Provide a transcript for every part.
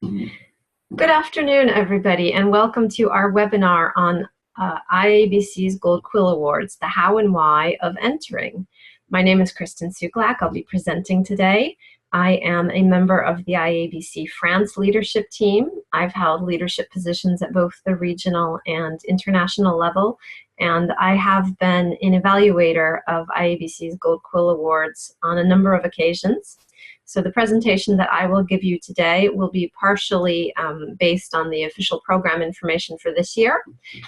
Good afternoon, everybody, and welcome to our webinar on IABC's Gold Quill Awards, the how and why of entering. My name is Kristen Suklak. I'll be presenting today. I am a member of the IABC France leadership team. I've held leadership positions at both the regional and international level, and I have been an evaluator of IABC's Gold Quill Awards on a number of occasions. So the presentation that I will give you today will be partially based on the official program information for this year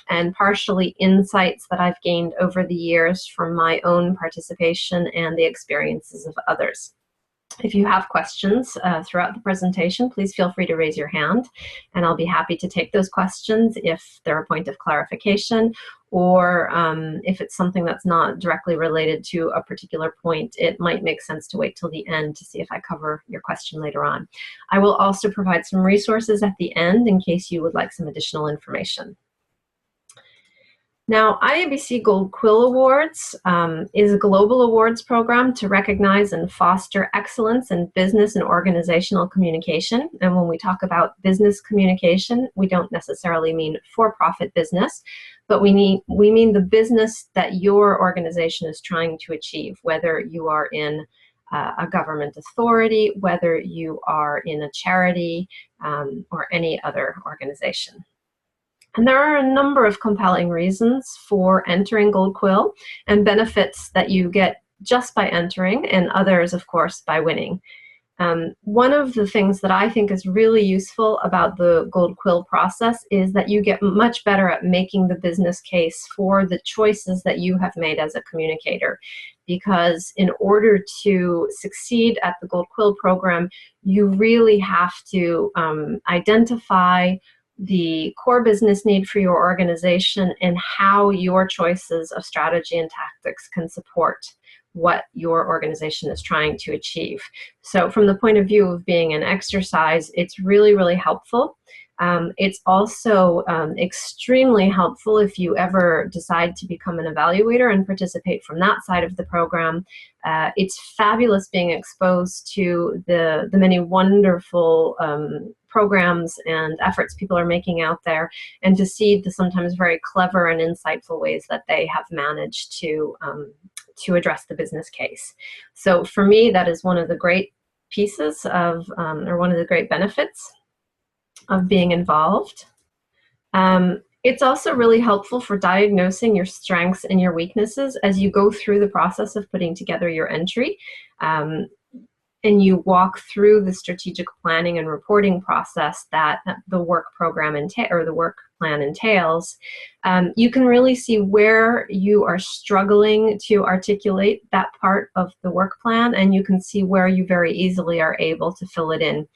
and partially insights that I've gained over the years from my own participation and the experiences of others. If you have questions throughout the presentation, please feel free to raise your hand, and I'll be happy to take those questions if they're a point of clarification, or if it's something that's not directly related to a particular point, it might make sense to wait till the end to see if I cover your question later on. I will also provide some resources at the end in case you would like some additional information. Now, IABC Gold Quill Awards is a global awards program to recognize and foster excellence in business and organizational communication. And when we talk about business communication, we don't necessarily mean for-profit business, but we mean the business that your organization is trying to achieve, whether you are in a government authority, whether you are in a charity, or any other organization. And there are a number of compelling reasons for entering Gold Quill and benefits that you get just by entering, and others, of course, by winning. One of the things that I think is really useful about the Gold Quill process is that you get much better at making the business case for the choices that you have made as a communicator. Because in order to succeed at the Gold Quill program, you really have to identify the core business need for your organization and how your choices of strategy and tactics can support what your organization is trying to achieve. So from the point of view of being an exercise, it's really, really helpful. It's also extremely helpful if you ever decide to become an evaluator and participate from that side of the program. It's fabulous being exposed to the many wonderful programs and efforts people are making out there, and to see the sometimes very clever and insightful ways that they have managed to address the business case. So for me, that is one of the great pieces of, or one of the great benefits of being involved. It's also really helpful for diagnosing your strengths and your weaknesses as you go through the process of putting together your entry. And you walk through the strategic planning and reporting process that the work program or the work plan entails. You can really see where you are struggling to articulate that part of the work plan, and you can see where you very easily are able to fill it in.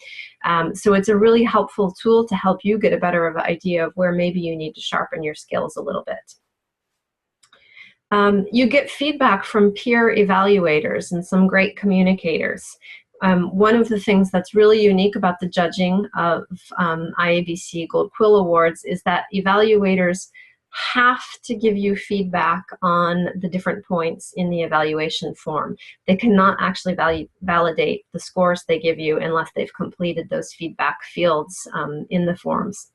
So it's a really helpful tool to help you get a better idea of where maybe you need to sharpen your skills a little bit. You get feedback from peer evaluators and some great communicators. One of the things that's really unique about the judging of IABC Gold Quill Awards is that evaluators have to give you feedback on the different points in the evaluation form. They cannot actually validate the scores they give you unless they've completed those feedback fields in the forms.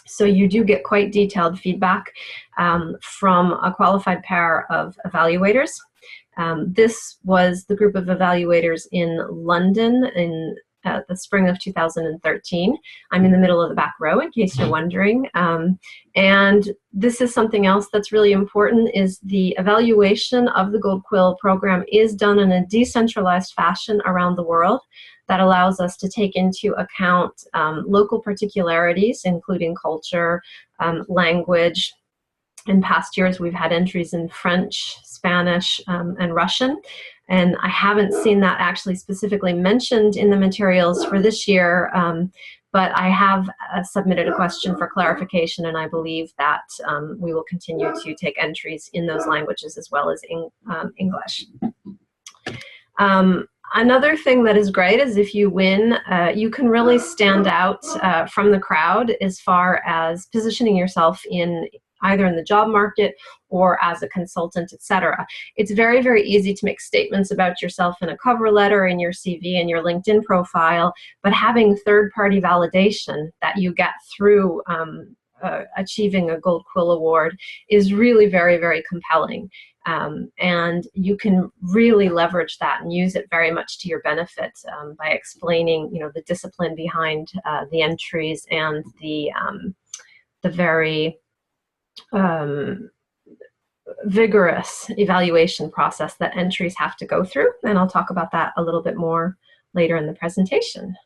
So you do get quite detailed feedback from a qualified pair of evaluators. This was the group of evaluators in London in the spring of 2013. I'm in the middle of the back row in case you're wondering. And this is something else that's really important, is the evaluation of the Gold Quill program is done in a decentralized fashion around the world. That allows us to take into account local particularities, including culture, language. In past years, we've had entries in French, Spanish, and Russian, and I haven't seen that actually specifically mentioned in the materials for this year, but I have submitted a question for clarification, and I believe that we will continue to take entries in those languages as well as English. Another thing that is great is if you win, you can really stand out from the crowd as far as positioning yourself in either in the job market or as a consultant, etc. It's very, very easy to make statements about yourself in a cover letter, in your CV, and your LinkedIn profile, but having third-party validation that you get through achieving a Gold Quill Award is really very, very compelling. And you can really leverage that and use it very much to your benefit by explaining, the discipline behind the entries and the very vigorous evaluation process that entries have to go through. And I'll talk about that a little bit more later in the presentation.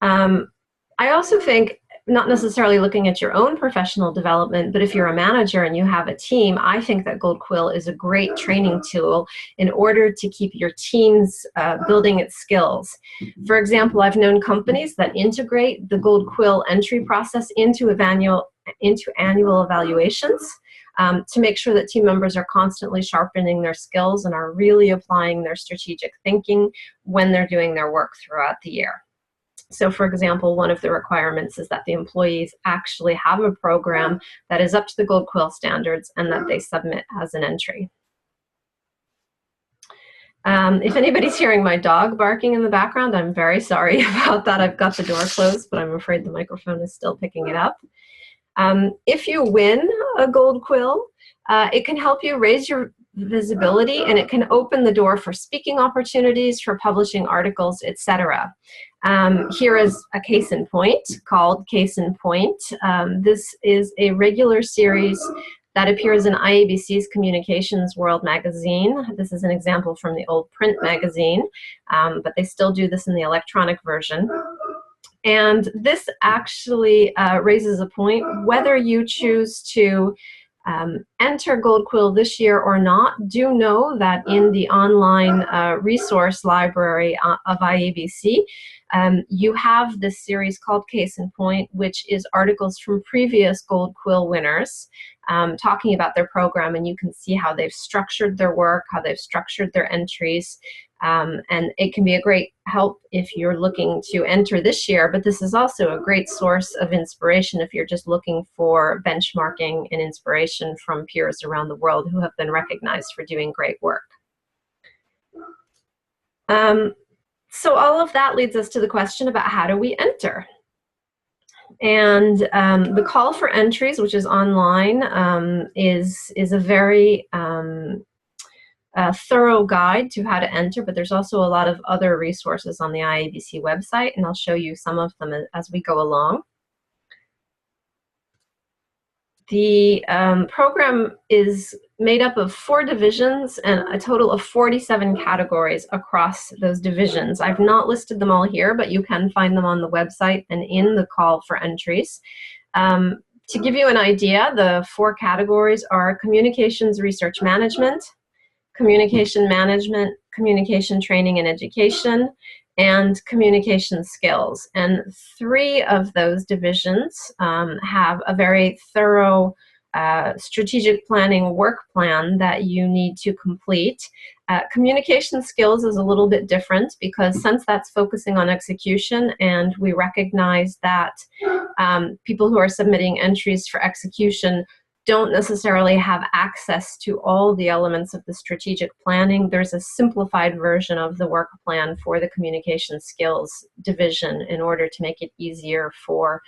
I also think, not necessarily looking at your own professional development, but if you're a manager and you have a team, I think that Gold Quill is a great training tool in order to keep your teams building its skills. For example, I've known companies that integrate the Gold Quill entry process into annual evaluations to make sure that team members are constantly sharpening their skills and are really applying their strategic thinking when they're doing their work throughout the year. So, for example, one of the requirements is that the employees actually have a program that is up to the Gold Quill standards and that they submit as an entry. If anybody's hearing my dog barking in the background, I'm very sorry about that. I've got the door closed, but I'm afraid the microphone is still picking it up. If you win a Gold Quill, it can help you raise your visibility, and it can open the door for speaking opportunities, for publishing articles, etc. Here is a case in point called Case in Point. This is a regular series that appears in IABC's Communications World magazine. This is an example from the old print magazine, but they still do this in the electronic version. And this actually raises a point. Whether you choose to enter Gold Quill this year or not, do know that in the online resource library of IABC, you have this series called Case in Point, which is articles from previous Gold Quill winners talking about their program, and you can see how they've structured their work, how they've structured their entries. And it can be a great help if you're looking to enter this year, but this is also a great source of inspiration if you're just looking for benchmarking and inspiration from peers around the world who have been recognized for doing great work. So all of that leads us to the question about how do we enter? And the call for entries, which is online, is a very thorough guide to how to enter, but there's also a lot of other resources on the IABC website, and I'll show you some of them as we go along. The program is made up of 4 divisions and a total of 47 categories across those divisions. I've not listed them all here, but you can find them on the website and in the call for entries. To give you an idea, the 4 categories are communications research management, communication management, communication training and education, and communication skills. And 3 of those divisions have a very thorough strategic planning work plan that you need to complete. Communication skills is a little bit different because since that's focusing on execution, and we recognize that people who are submitting entries for execution don't necessarily have access to all the elements of the strategic planning. There's a simplified version of the work plan for the communication skills division in order to make it easier for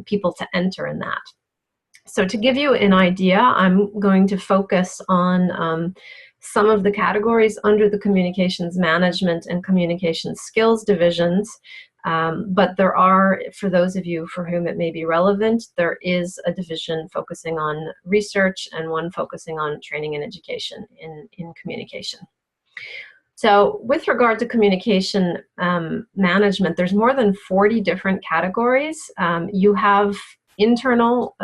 people to enter in that. So to give you an idea, I'm going to focus on some of the categories under the communications management and communication skills divisions. But there are, for those of you for whom it may be relevant, there is a division focusing on research and one focusing on training and education in communication. So with regard to communication management, there's more than 40 different categories. You have internal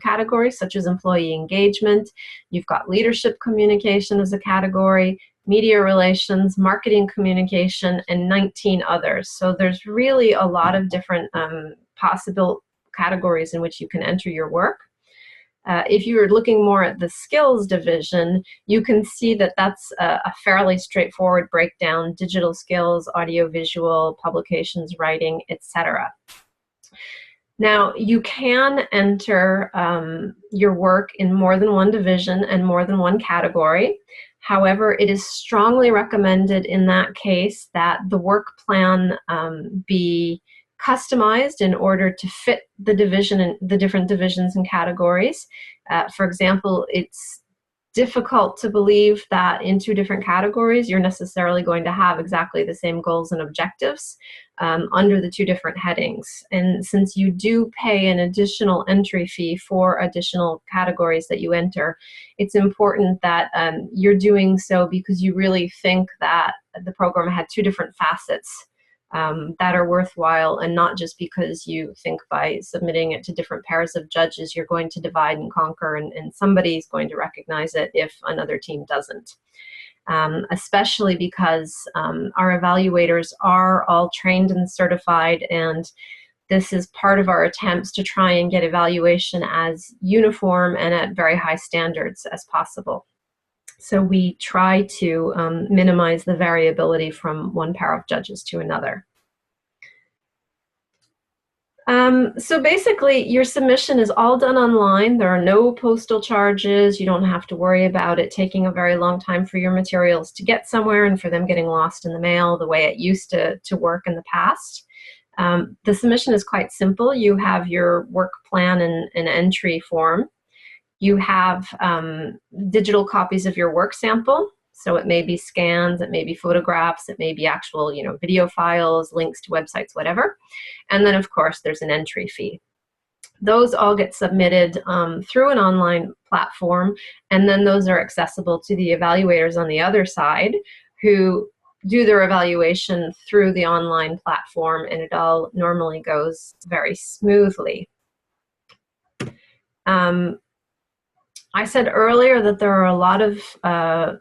categories such as employee engagement. You've got leadership communication as a category, media relations, marketing communication, and 19 others. So there's really a lot of different possible categories in which you can enter your work. If you're looking more at the skills division, you can see that that's a fairly straightforward breakdown: digital skills, audiovisual, publications, writing, etc. Now, you can enter your work in more than one division and more than one category. However, it is strongly recommended in that case that the work plan be customized in order to fit the division and the different divisions and categories. For example, it's difficult to believe that in two different categories you're necessarily going to have exactly the same goals and objectives under the two different headings. And since you do pay an additional entry fee for additional categories that you enter, it's important that you're doing so because you really think that the program had two different facets that are worthwhile, and not just because you think by submitting it to different pairs of judges you're going to divide and conquer, and somebody's going to recognize it if another team doesn't. Especially because our evaluators are all trained and certified, and this is part of our attempts to try and get evaluation as uniform and at very high standards as possible. So we try to minimize the variability from one pair of judges to another. So basically, your submission is all done online. There are no postal charges. You don't have to worry about it taking a very long time for your materials to get somewhere and for them getting lost in the mail the way it used to work in the past. The submission is quite simple. You have your work plan and an entry form. You have digital copies of your work sample. So it may be scans, it may be photographs, it may be actual, video files, links to websites, whatever. And then, of course, there's an entry fee. Those all get submitted through an online platform, and then those are accessible to the evaluators on the other side who do their evaluation through the online platform, and it all normally goes very smoothly. I said earlier that there are a lot of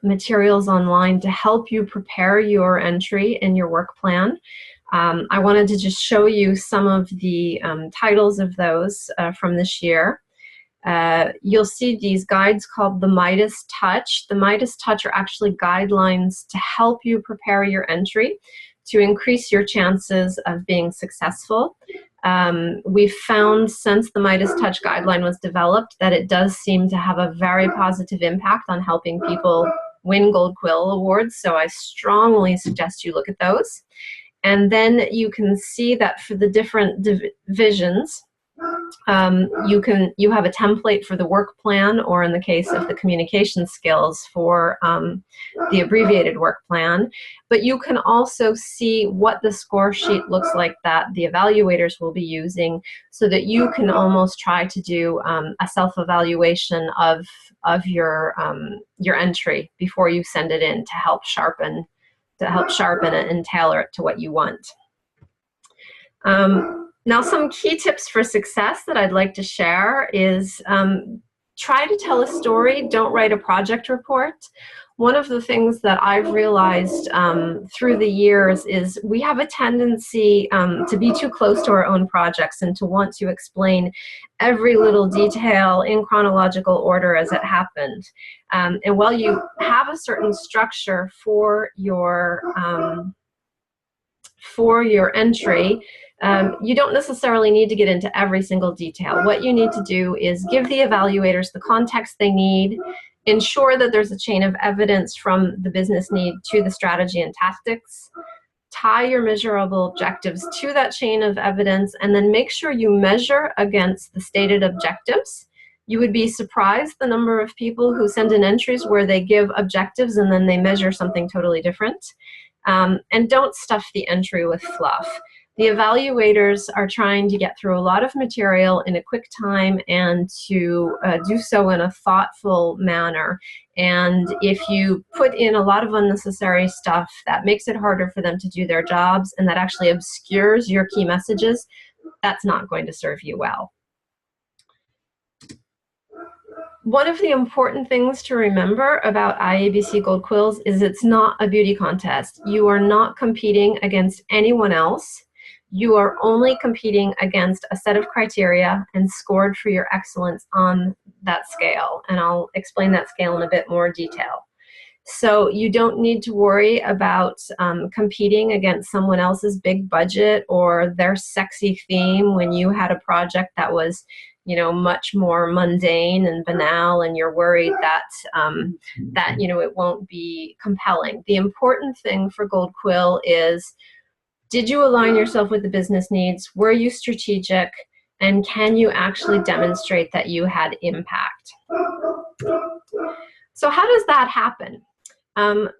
materials online to help you prepare your entry in your work plan. I wanted to just show you some of the titles of those from this year. You'll see these guides called the Midas Touch. The Midas Touch are actually guidelines to help you prepare your entry to increase your chances of being successful. We've found since the Midas Touch guideline was developed that it does seem to have a very positive impact on helping people win Gold Quill Awards, so I strongly suggest you look at those. And then you can see that for the different divisions, you have a template for the work plan, or in the case of the communication skills, for the abbreviated work plan. But you can also see what the score sheet looks like that the evaluators will be using, so that you can almost try to do a self-evaluation of your entry before you send it in to help sharpen it and tailor it to what you want. Now, some key tips for success that I'd like to share is try to tell a story, don't write a project report. One of the things that I've realized through the years is we have a tendency to be too close to our own projects and to want to explain every little detail in chronological order as it happened. And while you have a certain structure for your entry, you don't necessarily need to get into every single detail. What you need to do is give the evaluators the context they need, ensure that there's a chain of evidence from the business need to the strategy and tactics, tie your measurable objectives to that chain of evidence, and then make sure you measure against the stated objectives. You would be surprised the number of people who send in entries where they give objectives and then they measure something totally different. And don't stuff the entry with fluff. The evaluators are trying to get through a lot of material in a quick time and to do so in a thoughtful manner. And if you put in a lot of unnecessary stuff, that makes it harder for them to do their jobs, and that actually obscures your key messages. That's not going to serve you well. One of the important things to remember about IABC Gold Quills is it's not a beauty contest. You are not competing against anyone else. You are only competing against a set of criteria and scored for your excellence on that scale. And I'll explain that scale in a bit more detail. So you don't need to worry about competing against someone else's big budget or their sexy theme when you had a project that was, much more mundane and banal, and you're worried that it won't be compelling. The important thing for Gold Quill is, did you align yourself with the business needs? Were you strategic? And can you actually demonstrate that you had impact? So how does that happen?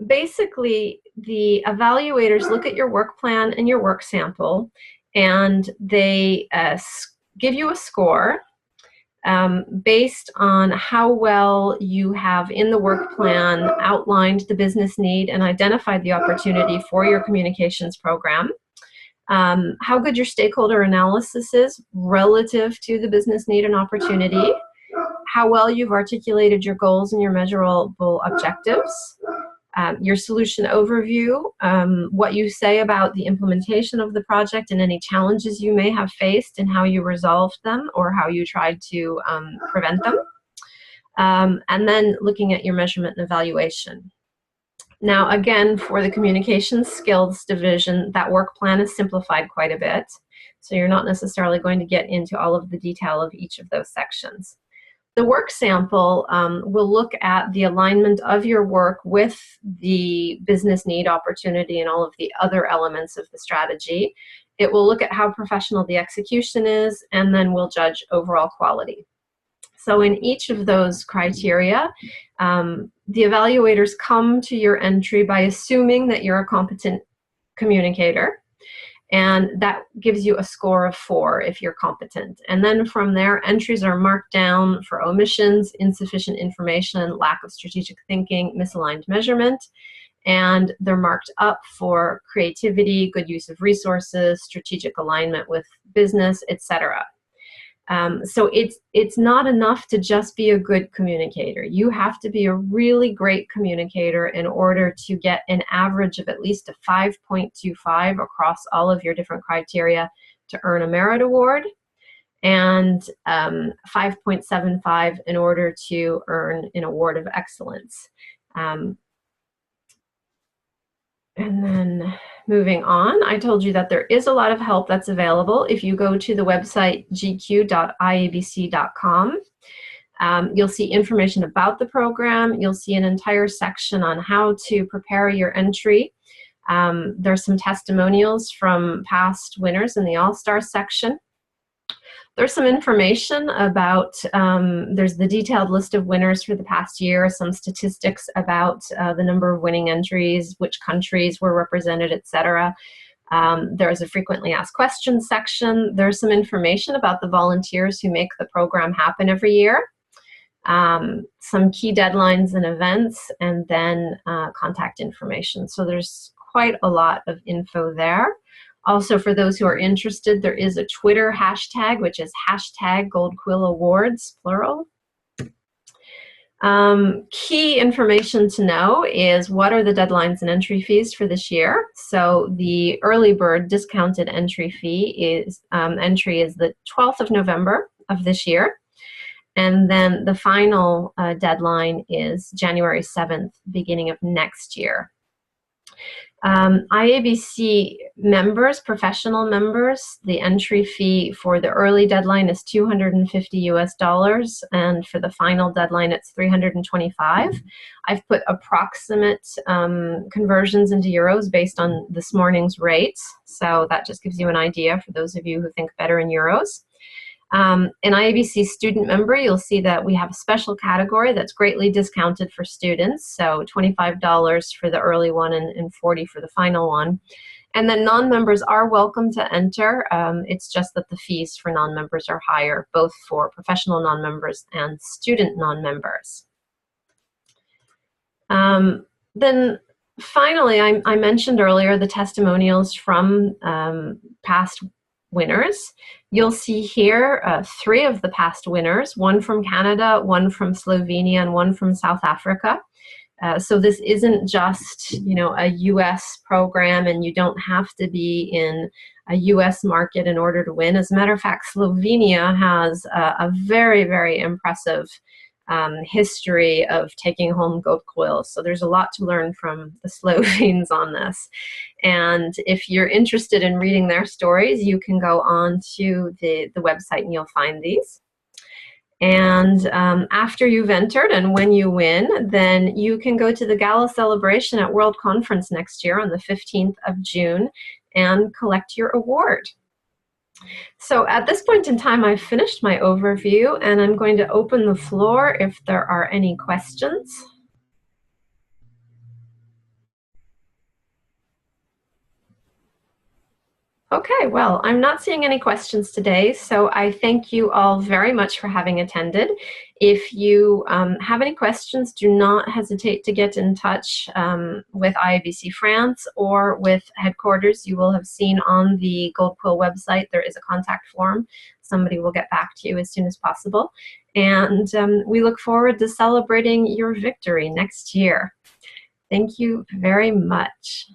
Basically, the evaluators look at your work plan and your work sample, and they give you a score based on how well you have in the work plan outlined the business need and identified the opportunity for your communications program. How good your stakeholder analysis is relative to the business need and opportunity, how well you've articulated your goals and your measurable objectives, your solution overview, what you say about the implementation of the project and any challenges you may have faced and how you resolved them or how you tried to prevent them, and then looking at your measurement and evaluation. Now, again, for the communications skills division, that work plan is simplified quite a bit, so you're not necessarily going to get into all of the detail of each of those sections. The work sample will look at the alignment of your work with the business need, opportunity, and all of the other elements of the strategy. It will look at how professional the execution is, and then we'll judge overall quality. So in each of those criteria, the evaluators come to your entry by assuming that you're a competent communicator. And that gives you a score of 4 if you're competent. And then from there, entries are marked down for omissions, insufficient information, lack of strategic thinking, misaligned measurement. And they're marked up for creativity, good use of resources, strategic alignment with business, etc. So it's not enough to just be a good communicator. You have to be a really great communicator in order to get an average of at least a 5.25 across all of your different criteria to earn a merit award, and 5.75 in order to earn an award of excellence. And then moving on, I told you that there is a lot of help that's available. If you go to the website gq.iabc.com, you'll see information about the program. You'll see an entire section on how to prepare your entry. There's some testimonials from past winners in the All-Star section. There's some information about, there's the detailed list of winners for the past year, some statistics about the number of winning entries, which countries were represented, etc. There's a frequently asked questions section. There's some information about the volunteers who make the program happen every year, some key deadlines and events, and then contact information. So there's quite a lot of info there. Also, for those who are interested, there is a Twitter hashtag, which is #GoldQuillAwards, plural. Key information to know is what are the deadlines and entry fees for this year. So the early bird discounted entry fee is, entry is the 12th of November of this year. And then the final deadline is January 7th, beginning of next year. IABC members, professional members, the entry fee for the early deadline is $250 US, and for the final deadline it's $325. I've put approximate conversions into euros based on this morning's rates, so that just gives you an idea for those of you who think better in euros. An IABC student member, you'll see that we have a special category that's greatly discounted for students, so $25 for the early one and $40 for the final one. And then non-members are welcome to enter. It's just that the fees for non-members are higher, both for professional non-members and student non-members. Then finally, I mentioned earlier the testimonials from past winners. You'll see here 3 of the past winners, one from Canada, one from Slovenia, and one from South Africa. So this isn't just, a US program, and you don't have to be in a US market in order to win. As a matter of fact, Slovenia has a very, very impressive history of taking home gold quills. So there's a lot to learn from the Slovenes on this. And if you're interested in reading their stories, you can go on to the website and you'll find these. And after you've entered and when you win, then you can go to the gala celebration at World Conference next year on the 15th of June and collect your award. So at this point in time, I've finished my overview, and I'm going to open the floor if there are any questions. Okay, well, I'm not seeing any questions today, so I thank you all very much for having attended. If you have any questions, do not hesitate to get in touch with IABC France or with headquarters. You will have seen on the Gold Quill website there is a contact form. Somebody will get back to you as soon as possible. And we look forward to celebrating your victory next year. Thank you very much.